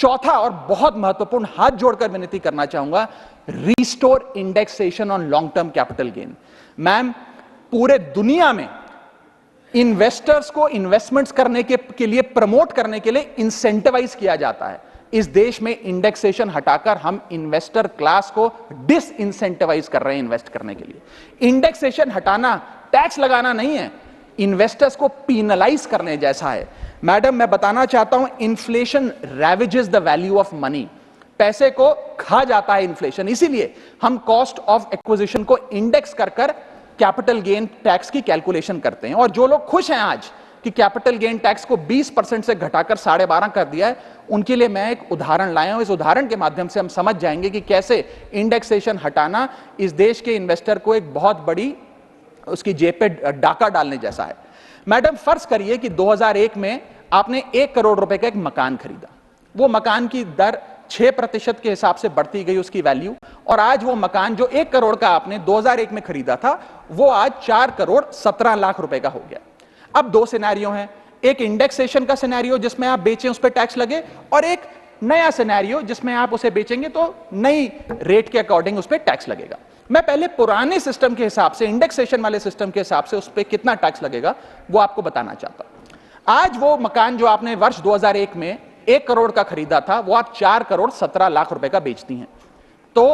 चौथा और बहुत महत्वपूर्ण, हाथ जोड़कर विनती करना चाहूंगा, restore indexation on long term capital gain. Ma'am, पूरे दुनिया में इन्वेस्टर्स को इन्वेस्टमेंट्स करने के लिए, प्रमोट करने के लिए इंसेंटिवाइज किया जाता है। इस देश में इंडेक्सेशन हटाकर हम इन्वेस्टर क्लास को डिसइंसेंटिवाइज कर रहे हैं इन्वेस्ट करने के लिए। इंडेक्सेशन हटाना टैक्स लगाना नहीं है, इन्वेस्टर्स को पीनलाइज करने जैसा है। मैडम, मैं बताना चाहता हूं, inflation ravages the value of money. पैसे को खा जाता है इन्फ्लेशन, इसीलिए हम कॉस्ट ऑफ एक्विजिशन को इंडेक्स कर कैपिटल गेन टैक्स की कैलकुलेशन करते हैं। और जो लोग खुश हैं आज कि कैपिटल गेन टैक्स को 20% से घटाकर 12.5 कर दिया है, उनके लिए मैं एक उदाहरण लाया हूं। इस उदाहरण के माध्यम से हम समझ जाएंगे कि कैसे इंडेक्सेशन हटाना इस देश के इन्वेस्टर को एक बहुत बड़ी उसकी जेब पे डाका डालने जैसा है। मैडम, फर्ज करिए कि 2001 में आपने 1 करोड़ रुपए का एक मकान खरीदा। वो मकान की दर 6% के हिसाब से बढ़ती गई उसकी वैल्यू, और आज वो मकान जो 1 करोड़ का आपने 2001 में खरीदा था, वो आज 4 करोड़ 17 लाख रुपए का हो गया। अब दो सिनेरियो हैं, एक इंडेक्सेशन का सिनेरियो जिसमें आप बेचें उस पर टैक्स लगे, और एक नया सिनेरियो जिसमें आप उसे बेचेंगे तो नई रेट के अकॉर्डिंग उस पर टैक्स लगेगा। मैं पहले पुराने सिस्टम के हिसाब से, इंडेक्सेशन वाले सिस्टम के हिसाब से उस पर कितना टैक्स लगेगा वो आपको बताना चाहता हूं। आज वो मकान जो आपने वर्ष 2001 में 1 करोड़ का खरीदा था, वो आप 4 करोड़ 17 लाख रुपए का बेचती हैं, तो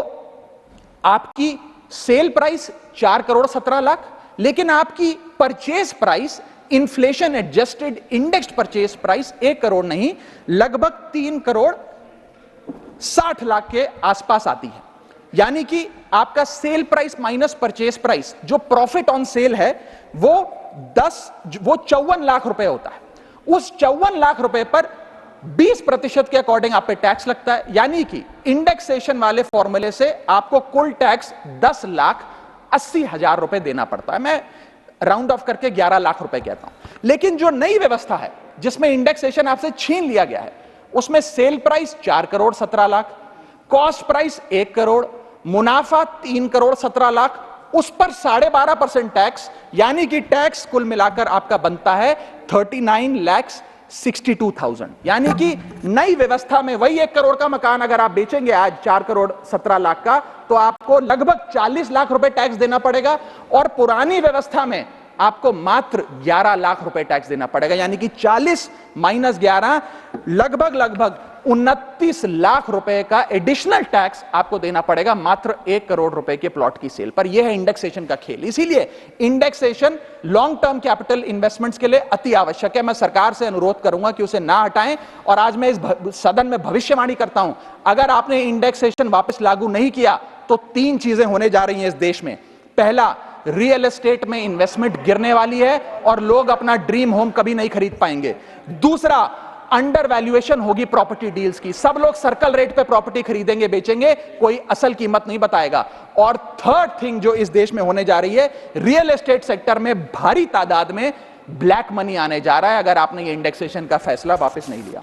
आपकी सेल प्राइस 4 करोड़ 17 लाख, लेकिन आपकी purchase price, inflation adjusted indexed purchase price 1 crore नहीं, लगभग 3 करोड़ 60 लाख के आसपास आती है। यानी कि आपका sale price minus purchase price, जो प्रॉफिट ऑन सेल है, वो 54 लाख रुपए होता है। उस 54 लाख रुपए पर 20% के अकॉर्डिंग आप पे टैक्स लगता है। यानी कि इंडेक्सेशन वाले फॉर्मूले से आपको कुल टैक्स 10,80,000 रुपए देना पड़ता है। मैं राउंड ऑफ करके 11 लाख रुपए कहता हूं। लेकिन जो नई व्यवस्था है जिसमें इंडेक्सेशन आपसे छीन लिया गया है, उसमें sale price 4 crore 17 lakh, cost price 1 crore, मुनाफा 3 करोड़ 17 लाख, उस पर 12.5% टैक्स, यानी कि टैक्स कुल मिलाकर आपका बनता है 39,62,000। यानी कि नई व्यवस्था में वही 1 करोड़ का मकान अगर आप बेचेंगे आज 4 करोड़ 17 लाख का, तो आपको लगभग 40 लाख रुपए टैक्स देना पड़ेगा, और पुरानी व्यवस्था में आपको मात्र 11 लाख रुपए टैक्स देना पड़ेगा। यानी कि 40 माइनस 11 लगभग 29 लाख रुपए का एडिशनल टैक्स आपको देना पड़ेगा मात्र 1 करोड़ रुपए के प्लॉट की सेल पर। यह है इंडेक्सेशन का खेल। इसीलिए indexation long term capital investments के लिए अति आवश्यक है। मैं सरकार से अनुरोध करूंगा कि उसे ना हटाएं, और आज मैं इस सदन में भविष्यवाणी करता हूं, अगर आपने इंडेक्सेशन वापस लागू नहीं किया तो 3 चीजें होने जा रही हैं इस देश में। पहला, रियल एस्टेट में इन्वेस्टमेंट गिरने वाली है और लोग अपना ड्रीम होम कभी नहीं खरीद पाएंगे। दूसरा, अंडर वैल्यूएशन होगी प्रॉपर्टी डील्स की, सब लोग सर्कल रेट पे प्रॉपर्टी खरीदेंगे बेचेंगे, कोई असल कीमत नहीं बताएगा। और थर्ड थिंग जो इस देश में होने जा रही है, रियल एस्टेट सेक्टर में भारी तादाद में ब्लैक मनी आने जा रहा है, अगर आपने ये इंडेक्सेशन का फैसला वापस नहीं लिया।